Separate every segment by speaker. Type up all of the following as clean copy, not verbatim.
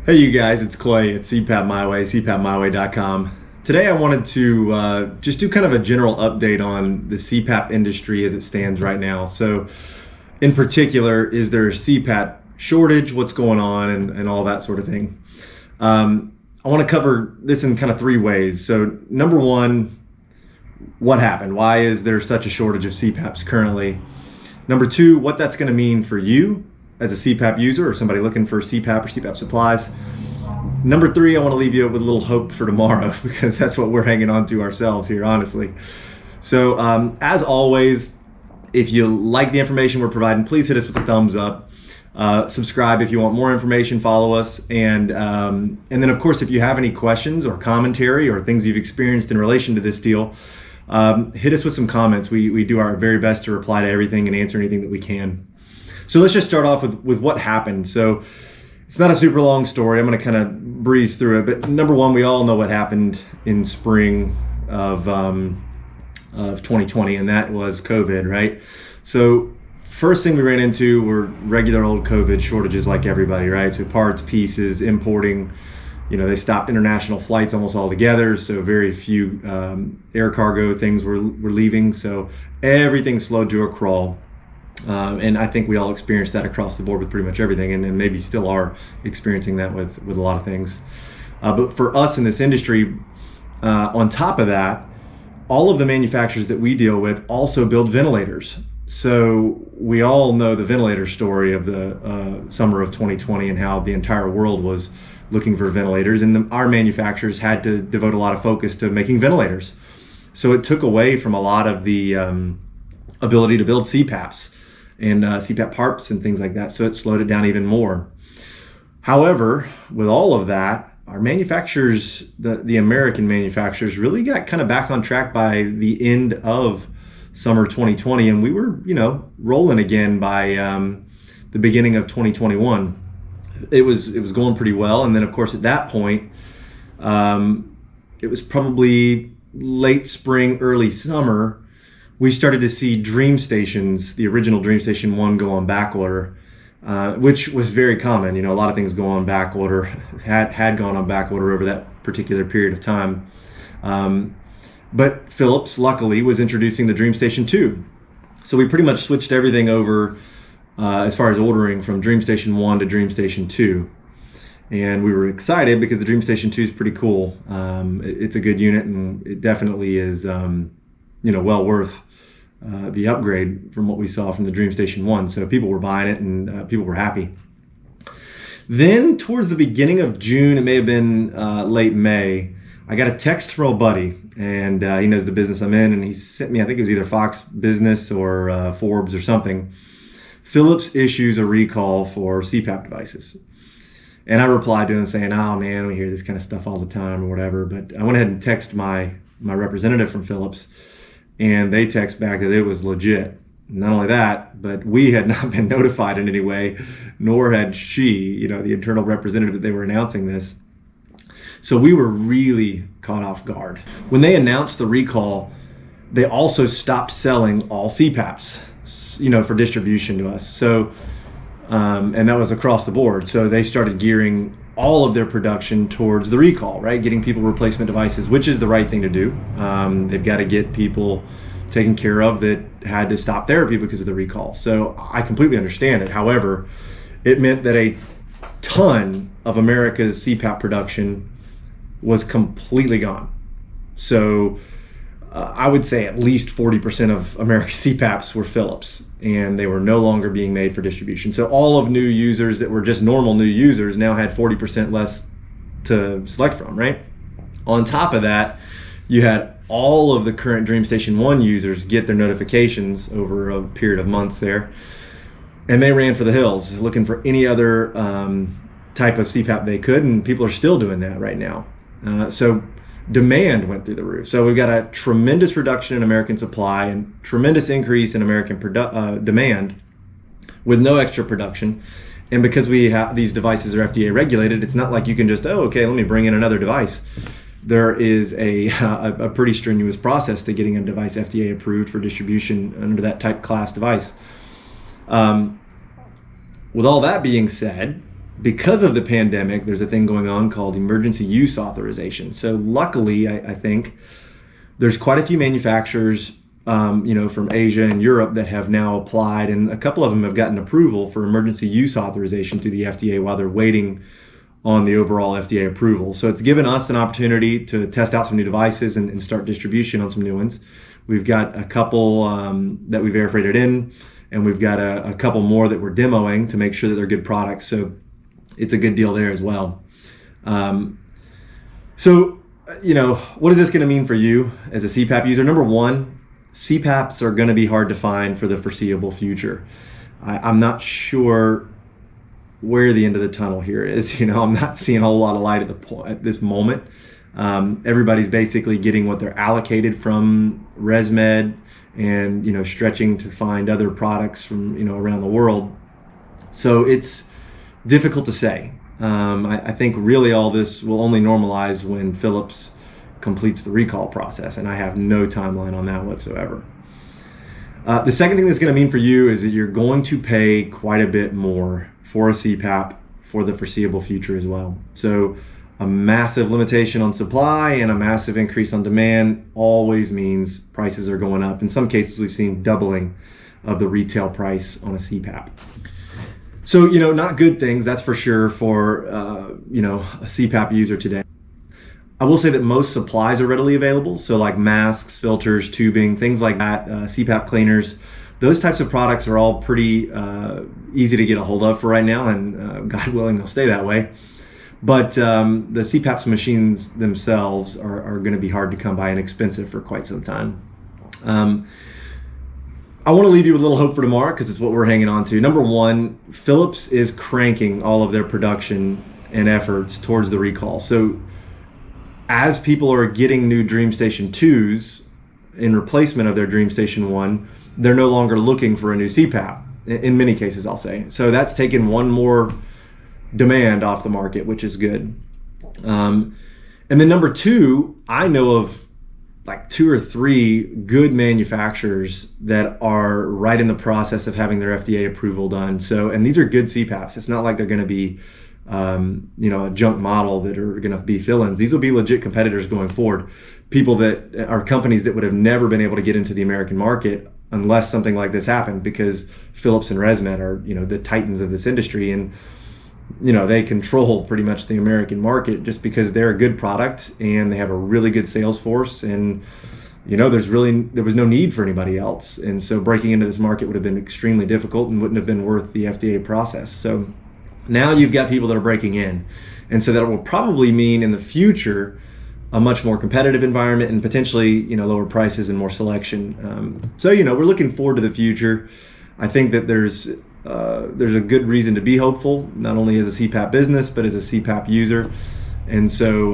Speaker 1: Hey you guys, it's Clay at CPAP My Way, cpapmyway.com. Today I wanted to just do kind of a general update on the CPAP industry as it stands right now. So in particular, is there a CPAP shortage, what's going on, and all that sort of thing. I want to cover this in kind of three ways. So number one, what happened? Why is there such a shortage of CPAPs currently? Number two, what that's going to mean for you as a CPAP user or somebody looking for CPAP or CPAP supplies. Number three, I want to leave you with a little hope for tomorrow because that's what we're hanging on to ourselves here, honestly. So as always, if you like the information we're providing, please hit us with a thumbs up. Subscribe if you want more information, follow us. And then of course, if you have any questions or commentary or things you've experienced in relation to this deal, hit us with some comments. We do our very best to reply to everything and answer anything that we can. So let's just start off with what happened. So it's not a super long story. I'm going to kind of breeze through it. But number one, we all know what happened in spring of 2020, and that was COVID, right? So first thing we ran into were regular old COVID shortages like everybody, right? So parts, pieces, importing, they stopped international flights almost altogether. So very few air cargo things were leaving. So everything slowed to a crawl. And I think we all experienced that across the board with pretty much everything, and maybe still are experiencing that with a lot of things. But for us in this industry, on top of that, all of the manufacturers that we deal with also build ventilators. So we all know the ventilator story of the summer of 2020 and how the entire world was looking for ventilators, and our manufacturers had to devote a lot of focus to making ventilators. So it took away from a lot of the ability to build CPAPs and CPAP parts and things like that. So it slowed it down even more. However, with all of that, our manufacturers, the American manufacturers, really got kind of back on track by the end of summer 2020. And we were, rolling again by the beginning of 2021. It was going pretty well. And then of course, at that point, it was probably late spring, early summer, we started to see Dream Stations, the original Dream Station 1, go on back order, which was very common. A lot of things go on back order, had gone on back order over that particular period of time. But Philips, luckily, was introducing the Dream Station 2. So we pretty much switched everything over as far as ordering from Dream Station 1 to Dream Station 2. And we were excited because the Dream Station 2 is pretty cool. It's a good unit, and it definitely is well worth the upgrade from what we saw from the Dream Station 1. So people were buying it, and people were happy. Then towards the beginning of June, it may have been late May, I got a text from a buddy, and he knows the business I'm in, and he sent me, I think it was either Fox Business or Forbes or something. Philips issues a recall for CPAP devices. And I replied to him saying, oh man, we hear this kind of stuff all the time or whatever. But I went ahead and texted my representative from Philips, and they text back that it was legit. Not only that, but we had not been notified in any way, nor had she, the internal representative, that they were announcing this. So we were really caught off guard. When they announced the recall, they also stopped selling all CPAPs, for distribution to us. So, and that was across the board. So they started gearing all of their production towards the recall, right? Getting people replacement devices, which is the right thing to do. They've got to get people taken care of that had to stop therapy because of the recall. So I completely understand it. However, it meant that a ton of America's CPAP production was completely gone. So I would say at least 40% of America's CPAPs were Philips, and they were no longer being made for distribution. So all of new users that were just normal new users now had 40% less to select from, right? On top of that, you had all of the current Dream Station 1 users get their notifications over a period of months there, and they ran for the hills looking for any other type of CPAP they could, and people are still doing that right now. So demand went through the roof. So we've got a tremendous reduction in American supply and tremendous increase in American demand with no extra production. And because we have these devices are FDA regulated, it's not like you can just, okay, let me bring in another device. There is a pretty strenuous process to getting a device FDA approved for distribution under that type class device. With all that being said, because of the pandemic, there's a thing going on called emergency use authorization. So luckily, I think there's quite a few manufacturers, from Asia and Europe that have now applied, and a couple of them have gotten approval for emergency use authorization through the FDA while they're waiting on the overall FDA approval. So it's given us an opportunity to test out some new devices and start distribution on some new ones. We've got a couple that we've air freighted in, and we've got a couple more that we're demoing to make sure that they're good products. So it's a good deal there as well. What is this going to mean for you as a CPAP user? Number one, CPAPs are going to be hard to find for the foreseeable future. I'm not sure where the end of the tunnel here is. I'm not seeing a whole lot of light at this moment. Everybody's basically getting what they're allocated from ResMed and, stretching to find other products from, around the world. So it's difficult to say. I think really all this will only normalize when Philips completes the recall process, and I have no timeline on that whatsoever. The second thing that's going to mean for you is that you're going to pay quite a bit more for a CPAP for the foreseeable future as well. So a massive limitation on supply and a massive increase on demand always means prices are going up. In some cases, we've seen doubling of the retail price on a CPAP. So, not good things, that's for sure, for, a CPAP user today. I will say that most supplies are readily available. So like masks, filters, tubing, things like that, CPAP cleaners, those types of products are all pretty easy to get a hold of for right now. And God willing, they'll stay that way. But the CPAPs machines themselves are going to be hard to come by and expensive for quite some time. I want to leave you with a little hope for tomorrow because it's what we're hanging on to. Number one, Philips is cranking all of their production and efforts towards the recall. So as people are getting new DreamStation 2s in replacement of their DreamStation 1, they're no longer looking for a new CPAP, in many cases, I'll say. So that's taken one more demand off the market, which is good. And then number two, I know of like 2 or 3 good manufacturers that are right in the process of having their FDA approval done. So, and these are good CPAPs. It's not like they're going to be, a junk model that are going to be fill-ins. These will be legit competitors going forward. People that are companies that would have never been able to get into the American market unless something like this happened, because Philips and ResMed are, the titans of this industry, and they control pretty much the American market just because they're a good product and they have a really good sales force, and there was no need for anybody else. And so breaking into this market would have been extremely difficult and wouldn't have been worth the FDA process. So now you've got people that are breaking in, and so that will probably mean in the future a much more competitive environment and potentially lower prices and more selection. We're looking forward to the future. I think that there's a good reason to be hopeful, not only as a CPAP business, but as a CPAP user. And so,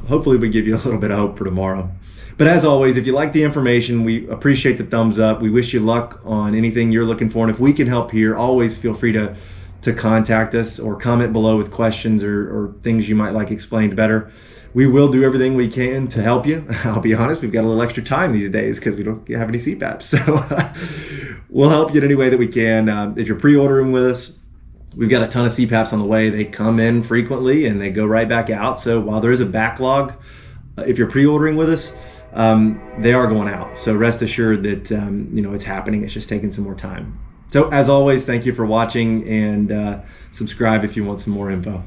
Speaker 1: hopefully we give you a little bit of hope for tomorrow. But as always, if you like the information, we appreciate the thumbs up. We wish you luck on anything you're looking for. And if we can help here, always feel free to contact us or comment below with questions or things you might like explained better. We will do everything we can to help you. I'll be honest, we've got a little extra time these days because we don't have any CPAPs. So we'll help you in any way that we can. If you're pre-ordering with us, we've got a ton of CPAPs on the way. They come in frequently and they go right back out. So while there is a backlog, if you're pre-ordering with us, they are going out. So rest assured that it's happening. It's just taking some more time. So as always, thank you for watching, and subscribe if you want some more info.